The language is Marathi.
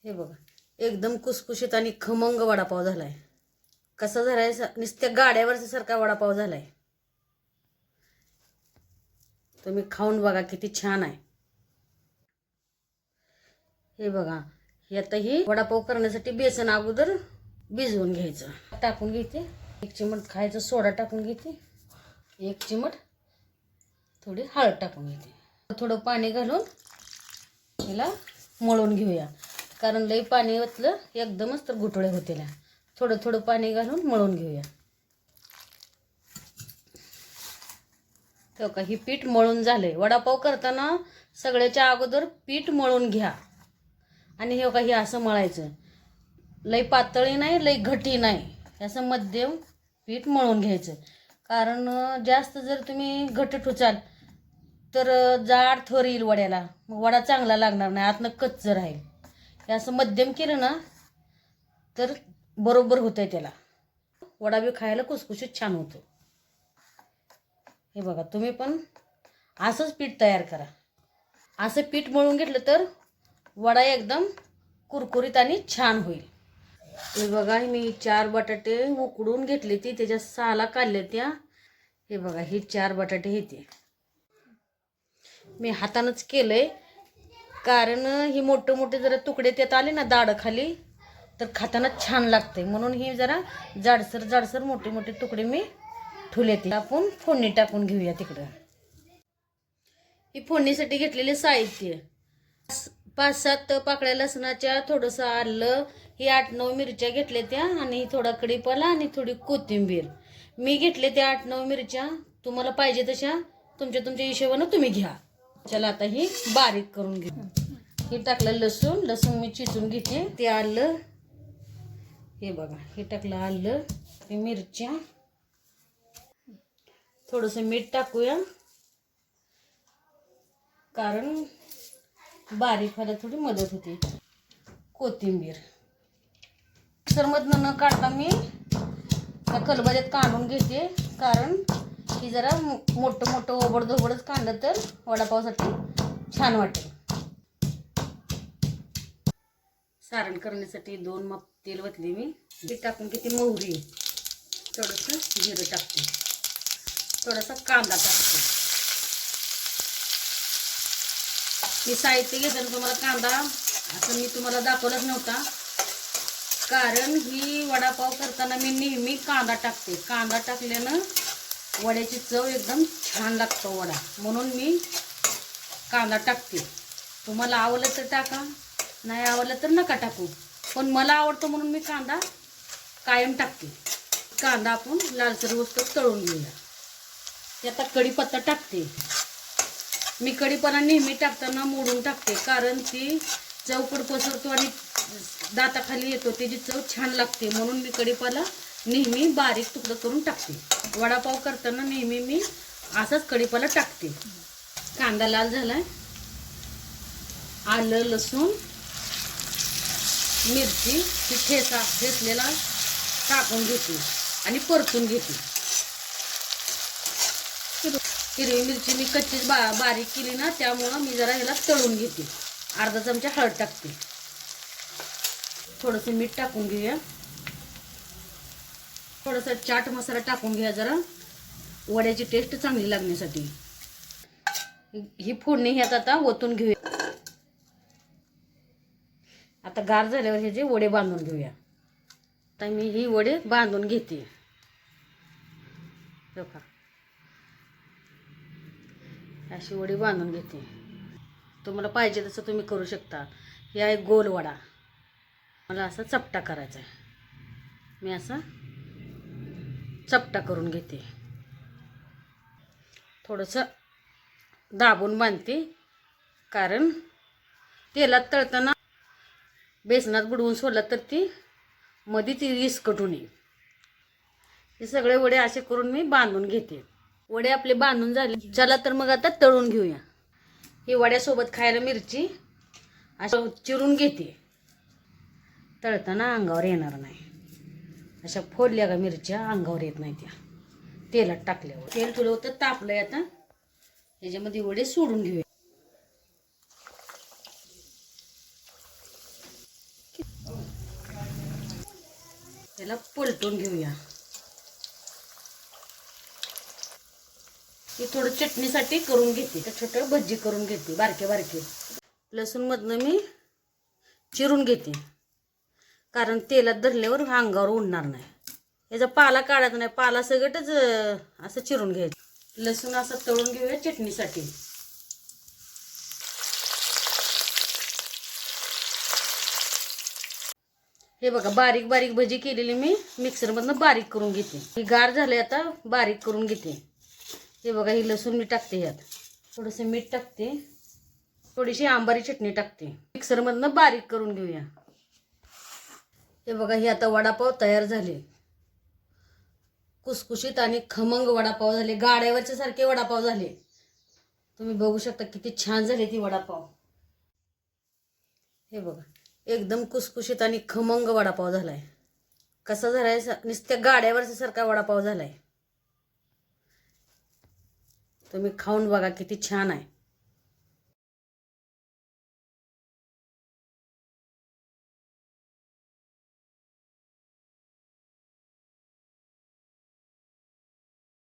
हे बघा, एकदम कुसकुशीत आणि खमंग वडापाव झालाय. कसा झालाय? नुसत्या गाड्यावरचा सारखा वडापाव झालाय. तुम्ही खाऊन बघा किती छान आहे. हे बघा, यातही वडापाव करण्यासाठी बेसन अगोदर भिजवून घ्यायचं. टाकून घेते 1 चिमट खायचा सोडा टाकून घेते. 1 चिमट थोडी हळद टाकून घेते. थोडं पाणी घालून याला मळून घेऊया. कारण लई पाणी ओतलं एकदमच तर गुठळे होतील. थोडं थोडं पाणी घालून मळून घेऊया. तर ही पीठ मळून झाले. वडापाव करताना सगळ्याच्या अगोदर पीठ मळून घ्या. आणि हे काही असं मळायचं, लई पातळी नाही लई घट्टी नाही, असं मध्यम पीठ मळून घ्यायचं. कारण जास्त जर तुम्ही घट्ट ठुचाल तर जाड थर येईल वड्याला, मग वडा चांगला लागणार नाही, आतनं कच्च राहील. हे असं मध्यम केलं ना तर बरोबर होतंय. त्याला वडा बी खायला कुसकुशीत छान होतो. हे बघा, तुम्ही पण असंच पीठ तयार करा. असं पीठ मळून घेतलं तर वडा एकदम कुरकुरीत आणि छान होईल. हे बघा, मी 4 बटाटे उकडून घेतले, ती त्याच्या साला काढल्या त्या. हे बघा, हे 4 बटाटे हे मी हातानंच केलंय. कारण ही मोठे मोठे जरा तुकडे त्यात आले ना दाढ खाली तर खाताना छान लागते, म्हणून ही जरा जाडसर जाडसर मोठे मोठे तुकडे मी ठुले. ते आपण फोडणी टाकून घेऊया. तिकडं ही फोडणीसाठी घेतलेले साहित्य: 5-7 पाकळ्या लसणाच्या, थोडंसं आलं, ही 8-9 मिरच्या घेतल्या त्या, आणि थोडा कढीपत्ता आणि थोडी कोथिंबीर. मी घेतले त्या 8-9 मिरच्या. तुम्हाला पाहिजे तशा तुमच्या हिशोबानं तुम्ही घ्या. चला आता ही बारीक करून घेऊ. हे टाकलं लसूण मी चिचून घेते. ते आलं, हे बघा, हे टाकलं आलं, हे मिरच्या, थोडंसं मीठ टाकूया कारण बारीक व्हायला थोडी मदत होते. कोथिंबीर मिक्सरमधनं न काढता मी त्या कलबऱ्यात काढून घेते, कारण ही जरा मोठं मोठं ओबडधोबडच काढलं तर वडापावसाठी छान वाटेल. सारण करण्यासाठी 2 माप तेल वतले मी. ते टाकून घेते मोहरी, थोडंसं जिरं टाकते, थोडासा कांदा टाकते. मी साहित्य घेताना तुम्हाला कांदा असं मी तुम्हाला दाखवलंच नव्हता, कारण ही वडापाव करताना मी नेहमी कांदा टाकते. कांदा टाकल्यानं वड्याची चव एकदम छान लागतो वडा, म्हणून मी कांदा टाकते. तुम्हाला आवडलं तर टाका, नाही आवडलं तर नका टाकू, पण मला आवडतं म्हणून मी कांदा कायम टाकते. कांदा आपण लालसर होईस्तोवर तळून घेऊया. आता कढीपत्ता टाकते. मी कढीपत्ता नेहमी टाकताना मोडून टाकते, कारण ती चौकड पसरतो आणि दाताखाली येतो, त्याची चव छान लागते, म्हणून मी कढीपत्ता नेहमी बारीक तुकडं करून टाकते. वडापाव करताना नेहमी मी असाच कढीपत्ता टाकते. कांदा लाल झालाय. आलं, लसूण, मिरची ठेचलेला टाकून घेते आणि परतून घेते. हिरवी मिरची मी कच्चीच बारीक केली ना, त्यामुळं मी जरा ह्याला तळून घेते. अर्धा चमचा हळद टाकते. थोडंसं मीठ टाकून घेऊया. थोडासा चाट मसाला टाकून घ्या जरा वड्याची टेस्ट चांगली लागण्यासाठी. ही फोडणी ह्यात आता ओतून घेऊया. आता गार झाल्यावर हे जे वडे बांधून घेऊया. आता मी ही वडे बांधून घेते. बघा, अशी वडी बांधून घेते. तुम्हाला पाहिजे तसं तुम्ही करू शकता. हे आहे गोल वडा. मला असा चपटा करायचा आहे. मी असा चपटा करून घेते. थोडंसं दाबून बांधते, कारण तेलात तळताना बेसनात बुडवून सोडला तर ती मध्ये ती विस्कटून येईल. हे सगळे वडे असे करून मी बांधून घेते. वडे आपले बांधून झाले. चला तर मग आता तळून घेऊया. ही वड्यासोबत खायला मिरची असं चिरून घेते. तळताना अंगावर येणार नाही. अशा फोडल्या का मिरच्या अंगावर येत नाही त्या तेलात टाकल्यावर. तेल थोडं होतं तापलंय. आता ह्याच्यामध्ये वडे सोडून घेऊया. याला पलटून घेऊया. ही थोडं चटणीसाठी करून घेते, त्या छोट्या भजी करून घेते बारके बारके. लसूण मधनं मी चिरून घेते, कारण तेलात धरल्यावर अंगावर उडणार नाही. याचा पाला काढायचा नाही, पाला सगळंच असं चिरून घ्यायचं. लसूण असं तळून घेऊया चटणीसाठी. हे बघा बारीक बारीक भजी केलेली मी मिक्सरमधनं बारीक करून घेते. ही गार झाले, आता बारीक करून घेते. हे बघा ही लसूण मी टाकते, ह्यात थोडंसं मीठ टाकते, थोडीशी आंबारी चटणी टाकते. मिक्सरमधनं बारीक करून घेऊया. हे बघा हे आता वडापाव तयार झाले. कुसकुशीत आणि खमंग वडापाव झाले, गाड्यावरच्या सारखे वडापाव झाले. तुम्ही बघू शकता किती छान झाले ती वडापाव. हे बघा एकदम कुसकुशीत आणि खमंग वडापाव झालाय. कसा झालाय, नुसत्या गाड्यावरच्या सारखा वडापाव झालाय. तुम्ही खाऊन बघा किती छान आहे.